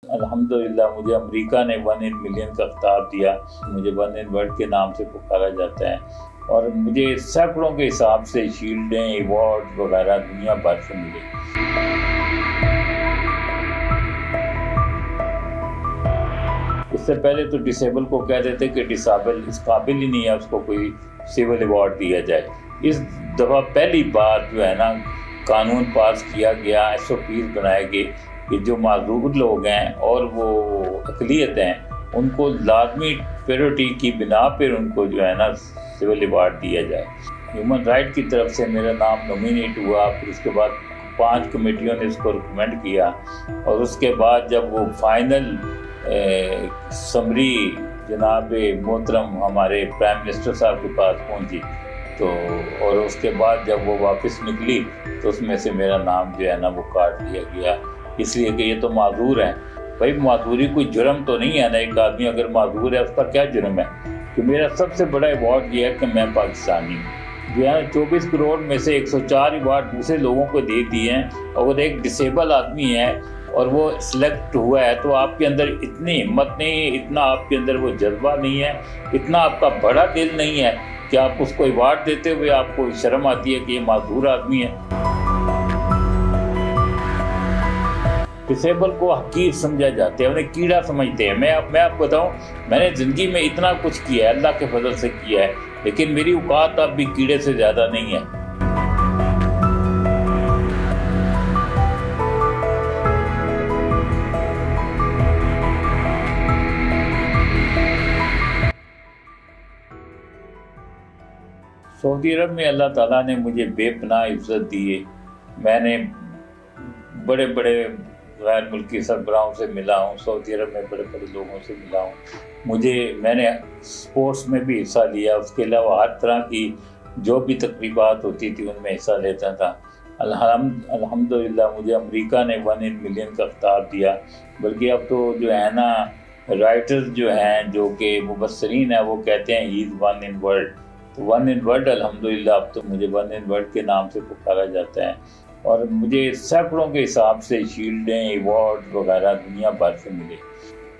अल्हम्दुलिल्लाह मुझे अमेरिका ने 1 इन मिलियन का खिताब दिया। मुझे 1 इन वर्ल्ड के नाम से पुकारा जाता है और मुझे सैकड़ों के हिसाब से शील्डें, अवार्ड वगैरह दुनिया भर से मिले। इससे पहले तो डिसेबल को कह देते कि डिसेबल इस काबिल ही नहीं है उसको कोई सिविल अवार्ड दिया जाए। इस दफ़ा पहली बार जो है ना कानून पास किया गया, SOPs बनाए गए कि जो माजूर लोग हैं और वो अक़लियत हैं उनको लाजमी प्रायोरिटी की बिना पर उनको जो है ना सिविल अवार्ड दिया जाए। ह्यूमन राइट की तरफ से मेरा नाम नॉमिनेट हुआ, फिर उसके बाद 5 कमेटियों ने इसको रिकमेंड किया और उसके बाद जब वो फाइनल समरी जनाब मोहतरम हमारे प्राइम मिनिस्टर साहब के पास पहुंची तो और उसके बाद जब वो वापस निकली तो उसमें से मेरा नाम जो है ना वो काट दिया गया, इसलिए कि ये तो माजूर हैं। भाई माजूरी कोई जुर्म तो नहीं है ना, एक आदमी अगर माजूर है उसका क्या जुर्म है। कि मेरा सबसे बड़ा अवार्ड ये है कि मैं पाकिस्तानी हूँ। जो है 24 करोड़ में से 104 अवार्ड दूसरे लोगों को दे दिए हैं और एक डिसेबल आदमी है और वो सिलेक्ट हुआ है तो आपके अंदर इतनी हिम्मत नहीं है, इतना आपके अंदर वो जज्बा नहीं है, इतना आपका बड़ा दिल नहीं है कि आप उसको अवार्ड देते हुए आपको शर्म आती है कि ये माजूर आदमी है। डिसेबल को हकीर समझा जाते हैं, उन्हें कीड़ा समझते हैं। मैं आपको बताऊं, मैंने ज़िंदगी में इतना कुछ किया है, अल्लाह के फजल से किया है, लेकिन मेरी औकात अब भी कीड़े से ज़्यादा नहीं है। सऊदी अरब में अल्लाह ताला ने मुझे बेपनाह इज़्ज़त दी है। मैंने बड़े बड़े गैर मुल्की सरबराहों से मिला हूँ, सऊदी अरब में बड़े बड़े लोगों से मिला हूँ। मैंने स्पोर्ट्स में भी हिस्सा लिया, उसके अलावा हर तरह की जो भी तकरीबात होती थी उनमें हिस्सा लेता था। अल्हम्दुलिल्लाह मुझे अमेरिका ने 1 इन मिलियन का खिताब दिया, बल्कि अब तो जो है ना राइटर्स जो हैं जो कि मुबस्सरीन हैं वो कहते हैं ही इज़ 1 इन वर्ल्ड। तो 1 इन वर्ल्ड अल्हम्दुलिल्लाह अब तो मुझे 1 इन वर्ल्ड के नाम से पुकारा जाता है और मुझे सैकड़ों के हिसाब से शील्डें, अवार्ड वगैरह दुनिया भर से मिले।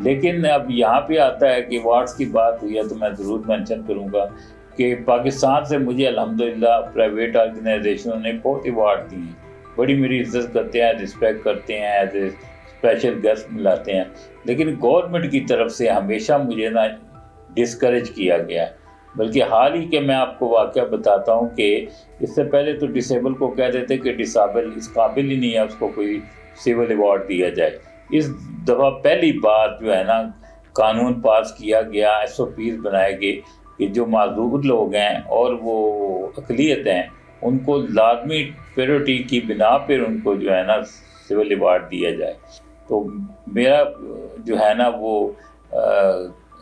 लेकिन अब यहाँ पे आता है कि अवार्ड्स की बात हुई है तो मैं ज़रूर मेंशन करूँगा कि पाकिस्तान से मुझे अल्हम्दुलिल्लाह प्राइवेट ऑर्गेनाइजेशनों ने बहुत अवार्ड दिए हैं, बड़ी मेरी इज्जत करते हैं, रिस्पेक्ट करते हैं, एज ए स्पेशल गेस्ट मिलाते हैं। लेकिन गवर्नमेंट की तरफ से हमेशा मुझे ना डिस्करेज किया गया है। बल्कि हाल ही के मैं आपको वाक़या बताता हूँ कि इससे पहले तो डिसेबल को कह देते कि डिसेबल इस काबिल ही नहीं है उसको कोई सिविल अवार्ड दिया जाए। इस दफ़ा पहली बार जो है ना कानून पास किया गया, SOPs बनाए गए कि जो माजूर लोग हैं और वो अक़लियत हैं उनको लाजमी प्रायोरिटी की बिना पर उनको जो है ना सिविल अवार्ड दिया जाए। तो मेरा जो है ना वो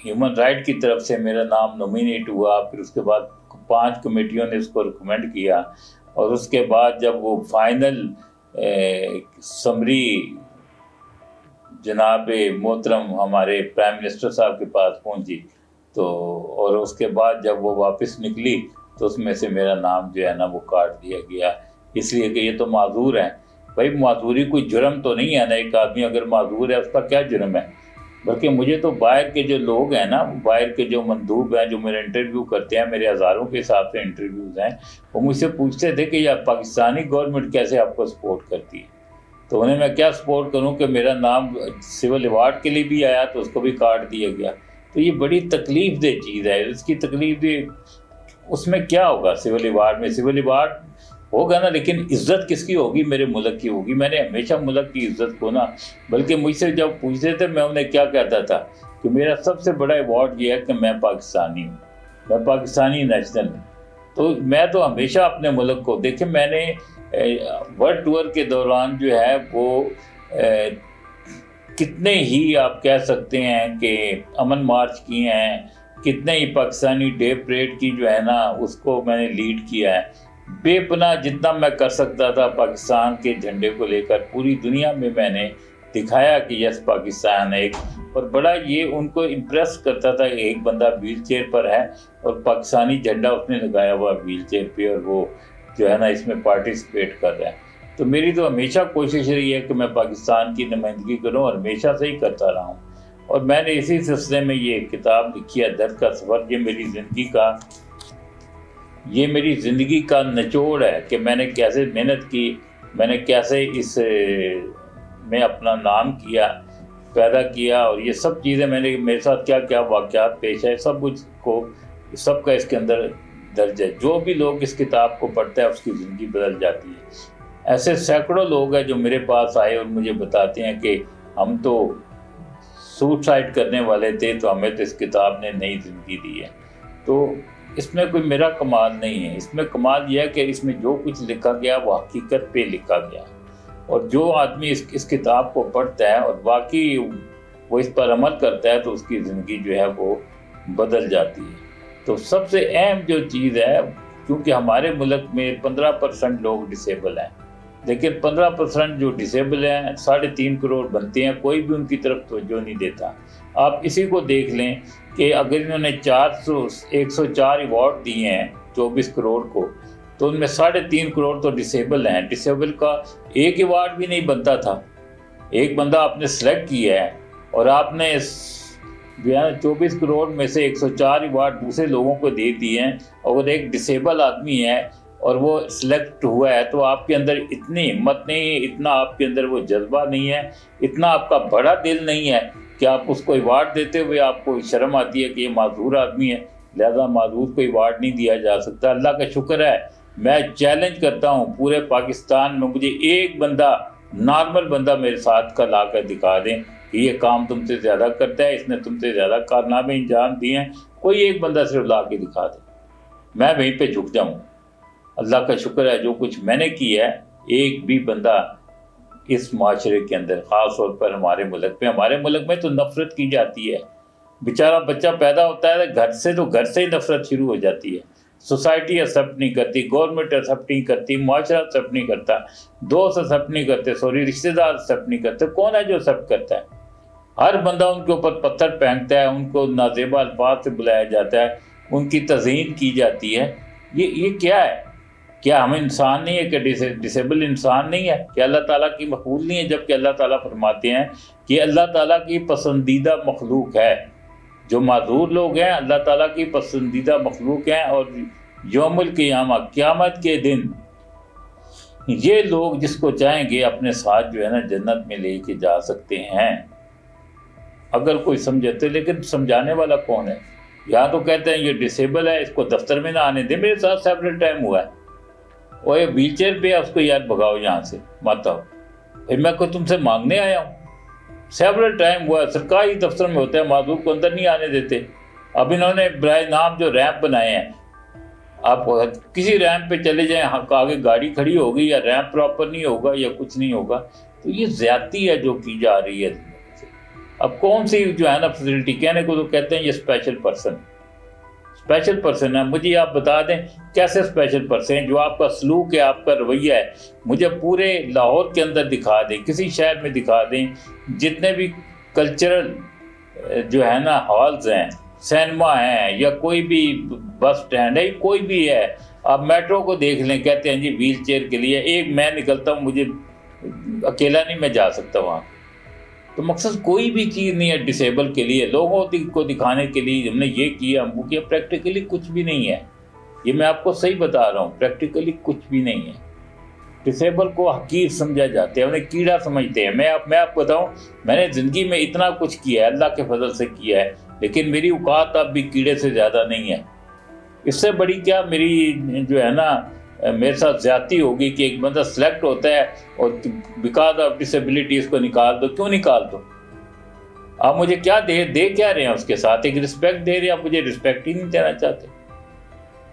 ह्यूमन राइट की तरफ से मेरा नाम नॉमिनेट हुआ, फिर उसके बाद 5 कमेटियों ने इसको रिकमेंड किया और उसके बाद जब वो फाइनल समरी जनाब मोहतरम हमारे प्राइम मिनिस्टर साहब के पास पहुंची तो और उसके बाद जब वो वापस निकली तो उसमें से मेरा नाम जो है ना वो काट दिया गया, इसलिए कि ये तो माजूर हैं। भाई माजूरी कोई जुर्म तो नहीं है ना, एक आदमी अगर माजूर है उसका क्या जुर्म है। बल्कि मुझे तो बाहर के जो लोग हैं ना, बाहर के जो मंदूब हैं जो मेरे इंटरव्यू करते हैं, मेरे हज़ारों के हिसाब से इंटरव्यूज़ हैं, वो मुझसे पूछते थे कि यार पाकिस्तानी गवर्नमेंट कैसे आपको सपोर्ट करती है। तो उन्हें मैं क्या सपोर्ट करूं कि मेरा नाम सिविल अवार्ड के लिए भी आया तो उसको भी काट दिया गया। तो ये बड़ी तकलीफ दह चीज़ है। इसकी तकलीफ दह उसमें क्या होगा, सिविल अवार्ड में सिविल अवार्ड होगा ना, लेकिन इज़्ज़त किसकी होगी, मेरे मुल्क की होगी। मैंने हमेशा मुल्क की इज़्ज़त को ना, बल्कि मुझसे जब पूछते थे मैं उन्हें क्या कहता था कि मेरा सबसे बड़ा अवार्ड ये है कि मैं पाकिस्तानी हूँ, मैं पाकिस्तानी नेशनल हूँ। तो मैं तो हमेशा अपने मुल्क को देखे, मैंने वर्ल्ड टूर के दौरान जो है वो कितने ही आप कह सकते हैं कि अमन मार्च किए हैं, कितने ही पाकिस्तानी डे परेड की जो है ना उसको मैंने लीड किया है। बेपनाह जितना मैं कर सकता था पाकिस्तान के झंडे को लेकर पूरी दुनिया में मैंने दिखाया कि यस पाकिस्तान है एक, और बड़ा ये उनको इम्प्रेस करता था। एक बंदा व्हील चेयर पर है और पाकिस्तानी झंडा उसने लगाया हुआ व्हील चेयर पे और वो जो है ना इसमें पार्टिसिपेट कर रहा है। तो मेरी तो हमेशा कोशिश रही है कि मैं पाकिस्तान की नुमाइंदगी करूं और हमेशा से ही करता रहा हूं। और मैंने इसी सिलसिले में ये किताब लिखी है, दर्द का सफ़र। ये मेरी ज़िंदगी का निचोड़ है कि मैंने कैसे मेहनत की, मैंने कैसे इस में अपना नाम किया, पैदा किया, और ये सब चीज़ें मैंने मेरे साथ क्या क्या वाक़यात पेश है, सब कुछ को सबका इसके अंदर दर्ज है। जो भी लोग इस किताब को पढ़ता है उसकी ज़िंदगी बदल जाती है। ऐसे सैकड़ों लोग हैं जो मेरे पास आए और मुझे बताते हैं कि हम तो सुसाइड करने वाले थे, तो हमें तो इस किताब ने नई ज़िंदगी दी है। तो इसमें कोई मेरा कमाल नहीं है, इसमें कमाल यह है कि इसमें जो कुछ लिखा गया वो हकीकत पे लिखा गया, और जो आदमी इस किताब को पढ़ता है और वाकई वो इस पर अमल करता है तो उसकी ज़िंदगी जो है वो बदल जाती है। तो सबसे अहम जो चीज़ है, क्योंकि हमारे मुल्क में 15% लोग डिसेबल हैं, लेकिन 15% जो डिसेबल हैं 3.5 करोड़ बनते हैं, कोई भी उनकी तरफ तवज्जो नहीं देता। आप इसी को देख लें कि अगर इन्होंने 104 अवार्ड दिए हैं 24 करोड़ को, तो उनमें 3.5 करोड़ तो डिसेबल हैं। डिसेबल का एक अवार्ड भी नहीं बनता था। एक बंदा आपने सेलेक्ट किया है और आपने 24 करोड़ में से 104 अवार्ड दूसरे लोगों को दे दिए हैं। अगर एक डिसेबल आदमी है और वो सिलेक्ट हुआ है, तो आपके अंदर इतनी हिम्मत नहीं है, इतना आपके अंदर वो जज्बा नहीं है, इतना आपका बड़ा दिल नहीं है कि आप उसको अवार्ड देते हुए आपको शर्म आती है कि ये माजूर आदमी है, लिहाजा माजूर को अवार्ड नहीं दिया जा सकता। अल्लाह का शुक्र है, मैं चैलेंज करता हूँ पूरे पाकिस्तान में मुझे एक बंदा, नॉर्मल बंदा मेरे साथ का ला कर दिखा दें कि ये काम तुमसे ज़्यादा करता है, इसने तुमसे ज़्यादा कारनामे अंजाम दिए हैं, कोई एक बंदा सिर्फ ला के दिखा दे, मैं वहीं पे झुक जाऊँ। अल्लाह का शुक्र है जो कुछ मैंने किया है, एक भी बंदा इस माशरे के अंदर, ख़ास तौर पर हमारे मुल्क में तो नफ़रत की जाती है। बेचारा बच्चा पैदा होता है घर से ही नफ़रत शुरू हो जाती है। सोसाइटी एक्सेप्ट नहीं करती, गवर्नमेंट एक्सेप्ट नहीं करती, माशरा एक्सेप्ट नहीं करता, दोस्त एक्सेप्ट नहीं करते, रिश्तेदार एक्सेप्ट नहीं करते। कौन है जो एक्सेप्ट करता है? हर बंदा उनके ऊपर पत्थर फेंकता है, उनको नाजेबा अल्फाज से बुलाया जाता है, उनकी तज़हीन की जाती है। ये क्या है? क्या हम इंसान नहीं है? कि डिसेबल इंसान नहीं है? क्या अल्लाह ताला की मखलूक नहीं है? जबकि अल्लाह ताला फरमाते हैं कि अल्लाह ताला की पसंदीदा मखलूक है। जो माजूर लोग हैं अल्लाह ताला की पसंदीदा मखलूक हैं, और यौमुल क़ियामा, क़यामत के दिन ये लोग जिसको चाहेंगे अपने साथ जो है ना जन्नत में लेके जा सकते हैं, अगर कोई समझते। लेकिन समझाने वाला कौन है? यहाँ तो कहते हैं ये डिसेबल है, इसको दफ्तर में ना आने दे। मेरे साथ सेवरल टाइम हुआ है, और ये व्हील चेयर पे है, उसको यार भगाओ यहाँ से, मत आओ। फिर मैं कोई तुमसे मांगने आया हूँ? सेवरल टाइम हुआ, सरकारी दफ्तर में होता है, माजूर को अंदर नहीं आने देते। अब इन्होंने बराए नाम जो रैंप बनाए हैं, आप किसी रैंप पे चले जाएं, आगे गाड़ी खड़ी होगी या रैंप प्रॉपर नहीं होगा या कुछ नहीं होगा, तो ये ज्यादती है जो की जा रही है। अब कौन सी जो है ना फैसिलिटी, कहने को तो कहते हैं ये स्पेशल पर्सन है। मुझे आप बता दें कैसे स्पेशल पर्सन है? जो आपका सलूक है, आपका रवैया है, मुझे पूरे लाहौर के अंदर दिखा दें, किसी शहर में दिखा दें, जितने भी कल्चरल जो है ना हॉल्स हैं, सिनेमा हैं, या कोई भी बस स्टैंड है, कोई भी है, आप मेट्रो को देख लें, कहते हैं जी व्हील चेयर के लिए। एक मैं निकलता हूँ, मुझे अकेला नहीं मैं जा सकता वहाँ। तो मकसद कोई भी चीज़ नहीं है डिसेबल के लिए, लोगों को दिखाने के लिए हमने ये किया, हम वो किया। प्रैक्टिकली कुछ भी नहीं है, ये मैं आपको सही बता रहा हूँ, प्रैक्टिकली कुछ भी नहीं है। डिसेबल को हकीर समझा जाते हैं, उन्हें कीड़ा समझते हैं। मैं आपको बताऊँ, मैंने ज़िंदगी में इतना कुछ किया है, अल्लाह के फजल से किया है, लेकिन मेरी औकात अब भी कीड़े से ज़्यादा नहीं है। इससे बड़ी क्या मेरी जो है ना मेरे साथ ज्यादती होगी कि एक बंदा सिलेक्ट होता है और बिकॉज ऑफ डिसेबिलिटी इसको निकाल दो। क्यों निकाल दो? आप मुझे क्या दे क्या रहे हैं उसके साथ? एक रिस्पेक्ट दे रहे हैं, आप मुझे रिस्पेक्ट ही नहीं देना चाहते।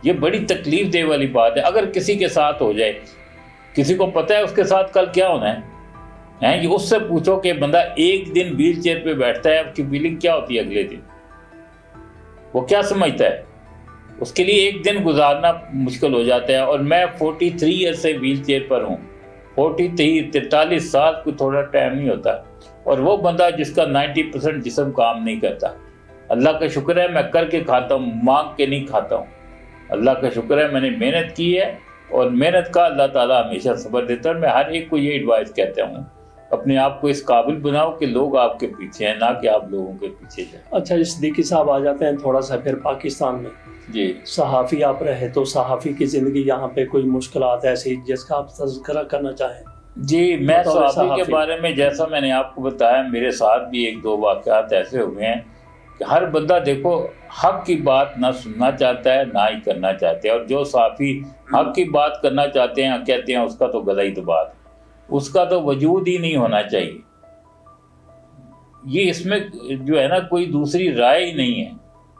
ये बड़ी तकलीफ दे वाली बात है। अगर किसी के साथ हो जाए, किसी को पता है उसके साथ कल क्या होना है, कि उससे पूछो कि बंदा एक दिन व्हील चेयर पे बैठता है, आपकी फीलिंग क्या होती है अगले दिन? वो क्या समझता है? उसके लिए एक दिन गुजारना मुश्किल हो जाता है। और मैं 43 ईयर से व्हील चेयर पर हूँ। 43 साल को थोड़ा टाइम नहीं होता। और वो बंदा जिसका 90% जिस्म काम नहीं करता, अल्लाह का शुक्र है मैं करके खाता हूँ, मांग के नहीं खाता हूँ। अल्लाह का शुक्र है मैंने मेहनत की है और मेहनत का अल्लाह ताला हमेशा सब्र देता है। मैं हर एक को ये एडवाइस कहता हूँ, अपने आप को इस काबिल बनाओ कि लोग आपके पीछे हैं, ना कि आप लोगों के पीछे जाए। अच्छा, सिद्दीकी साहब आ जाते हैं थोड़ा सा फिर पाकिस्तान में जी। सहाफ़ी आप रहे, तो सहाफ़ी की ज़िंदगी यहाँ पे कोई मुश्किलात ऐसी जिसका आप तज़किरा करना चाहें? जी, मैं सहाफ़ी के बारे में जैसा मैंने आपको बताया, मेरे साथ भी एक दो वाक़यात ऐसे हुए हैं कि हर बंदा देखो हक़ की बात ना सुनना चाहता है ना ही करना चाहते हैं, और जो सहाफ़ी हक़ की बात करना चाहते हैं कहते हैं उसका तो गला ही दबा दो, उसका तो वजूद ही नहीं होना चाहिए। ये इसमें जो है ना कोई दूसरी राय ही नहीं है।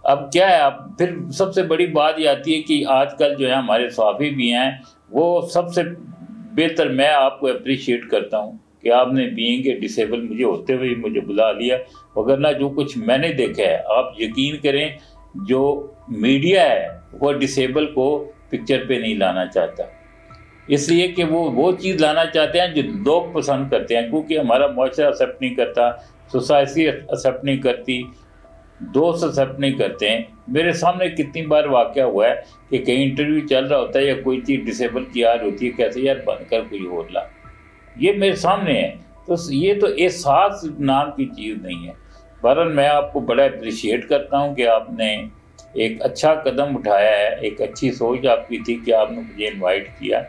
अब क्या है, अब फिर सबसे बड़ी बात ये आती है कि आजकल जो है हमारे सहाफ़ी भी हैं, वो सबसे बेहतर मैं आपको अप्रिशिएट करता हूँ कि आपने बीइंग ए डिसेबल मुझे होते हुए मुझे बुला लिया, वगरना जो कुछ मैंने देखा है, आप यकीन करें जो मीडिया है वो डिसेबल को पिक्चर पे नहीं लाना चाहता, इसलिए कि वो चीज़ लाना चाहते हैं जो लोग पसंद करते हैं, क्योंकि हमारा मुआशरा एक्सेप्ट नहीं करता, सोसाइटी एक्सेप्ट नहीं करती, दोस्त एक्सेप्ट नहीं करते हैं। मेरे सामने कितनी बार वाक़या हुआ है कि कहीं इंटरव्यू चल रहा होता है या कोई चीज़ डिसेबल की आ रही होती है, कैसे यार बंद कर कोई और ला, ये मेरे सामने है। तो ये तो एहसास नाम की चीज़ नहीं है। बहरहाल मैं आपको बड़ा अप्रिशिएट करता हूँ कि आपने एक अच्छा कदम उठाया है, एक अच्छी सोच आपकी थी कि आपने मुझे इन्वाइट किया,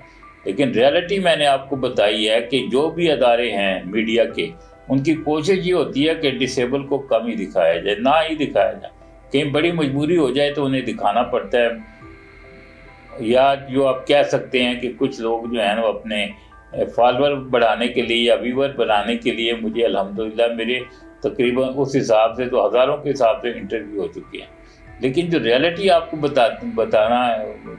लेकिन रियलिटी मैंने आपको बताई है कि जो भी अदारे हैं मीडिया के, उनकी कोशिश ये होती है कि डिसेबल को कम ही दिखाया जाए, ना ही दिखाया जाए। कहीं बड़ी मजबूरी हो जाए तो उन्हें दिखाना पड़ता है, या जो आप कह सकते हैं कि कुछ लोग जो हैं वो अपने फॉलोअर बढ़ाने के लिए या व्यूअर बनाने के लिए, मुझे अल्हम्दुलिल्लाह मेरे तकरीबन उस हिसाब से तो हज़ारों के हिसाब से इंटरव्यू हो चुके हैं, लेकिन जो रियलिटी आपको बताना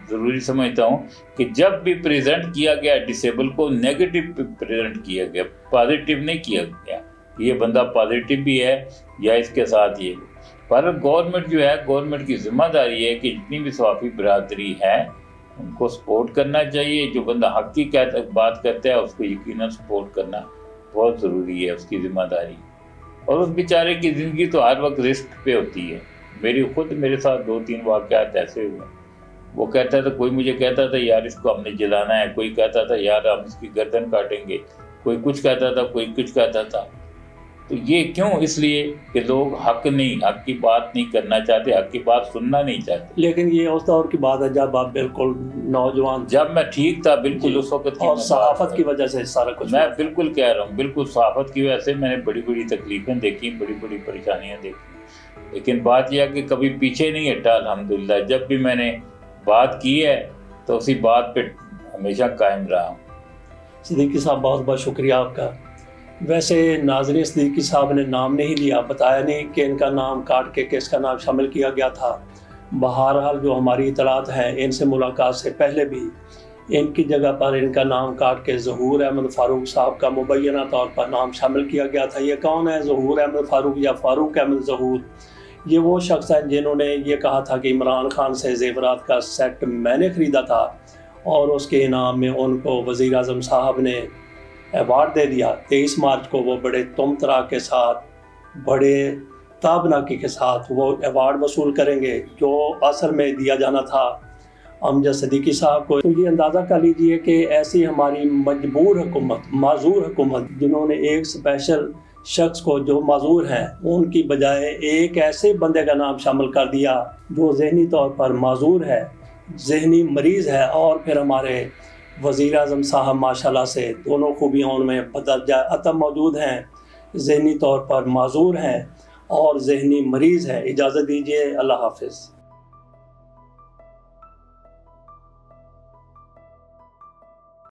ज़रूरी समझता हूँ कि जब भी प्रेजेंट किया गया डिसेबल को नेगेटिव प्रेजेंट किया गया, पॉजिटिव नहीं किया गया, ये बंदा पॉजिटिव भी है या इसके साथ ये। पर गवर्नमेंट जो है, गवर्नमेंट की जिम्मेदारी है कि जितनी भी सहाफ़ी बरादरी है उनको सपोर्ट करना चाहिए। जो बंदा हक़ की बात करता है उसको यकीनन सपोर्ट करना बहुत ज़रूरी है, उसकी जिम्मेदारी। और उस बेचारे की ज़िंदगी तो हर वक्त रिस्क पे होती है। मेरे साथ 2-3 वाक़यात ऐसे हुए, वो कहता था, कोई मुझे कहता था यार इसको हमने जलाना है, कोई कहता था यार हम इसकी गर्दन काटेंगे, कोई कुछ कहता था, कोई कुछ कहता था। तो ये क्यों? इसलिए कि लोग हक़ की बात नहीं करना चाहते, हक़ की बात सुनना नहीं चाहते। लेकिन ये उस दौर की बात है जब आप बिल्कुल नौजवान, जब मैं ठीक था बिल्कुल उस वक्त, और सहाफ़त की वजह से सारा कुछ, मैं बिल्कुल कह रहा हूँ, बिल्कुल सहाफ़त की वजह से मैंने बड़ी बड़ी तकलीफ़ें देखी, बड़ी बड़ी परेशानियाँ देखी, लेकिन बात यह कि कभी पीछे नहीं हटा अल्हम्दुलिल्लाह। जब भी मैंने बात की है तो उसी बात पे हमेशा कायम रहा हूँ। सिद्दीकी साहब बहुत बहुत शुक्रिया आपका। वैसे नाज़रीन, सिद्दीकी साहब ने नाम नहीं लिया, बताया नहीं कि इनका नाम काट के किसका नाम शामिल किया गया था। बहरहाल जो हमारी इतलात हैं, इनसे मुलाकात से पहले भी इनकी जगह पर इनका नाम काट के ज़हूर अहमद फ़ारूक साहब का मुबैना तौर पर नाम शामिल किया गया था। ये कौन है ज़हूर अहमद फ़ारूक या फ़ारूक अहमद ज़हूर? ये वो शख्स हैं जिन्होंने ये कहा था कि इमरान खान से ज़ेवरात का सेट मैंने ख़रीदा था, और उसके इनाम में उनको वज़ीर आज़म साहब ने अवार्ड दे दिया। 23 मार्च को वो बड़े तुमतरा के साथ, बड़े ताबनाकी के साथ वो अवार्ड वसूल करेंगे जो असल में दिया जाना था अमजद सिद्दीकी साहब को। तो ये अंदाज़ा कर लीजिए कि ऐसी हमारी मजबूर हुकूमत, माजूर हुकूमत, जिन्होंने एक स्पेशल शख्स को जो माजूर हैं उनकी बजाय एक ऐसे बंदे का नाम शामिल कर दिया जो जहनी तौर पर माजूर है, जहनी मरीज़ है। और फिर हमारे वज़ीर आज़म साहब माशाल्लाह से दोनों खूबियाँ उनमें बदर्जा अतम मौजूद हैं, जहनी तौर पर माजूर हैं और जहनी मरीज़ हैं। इजाज़त दीजिए, अल्लाह हाफ़िज़।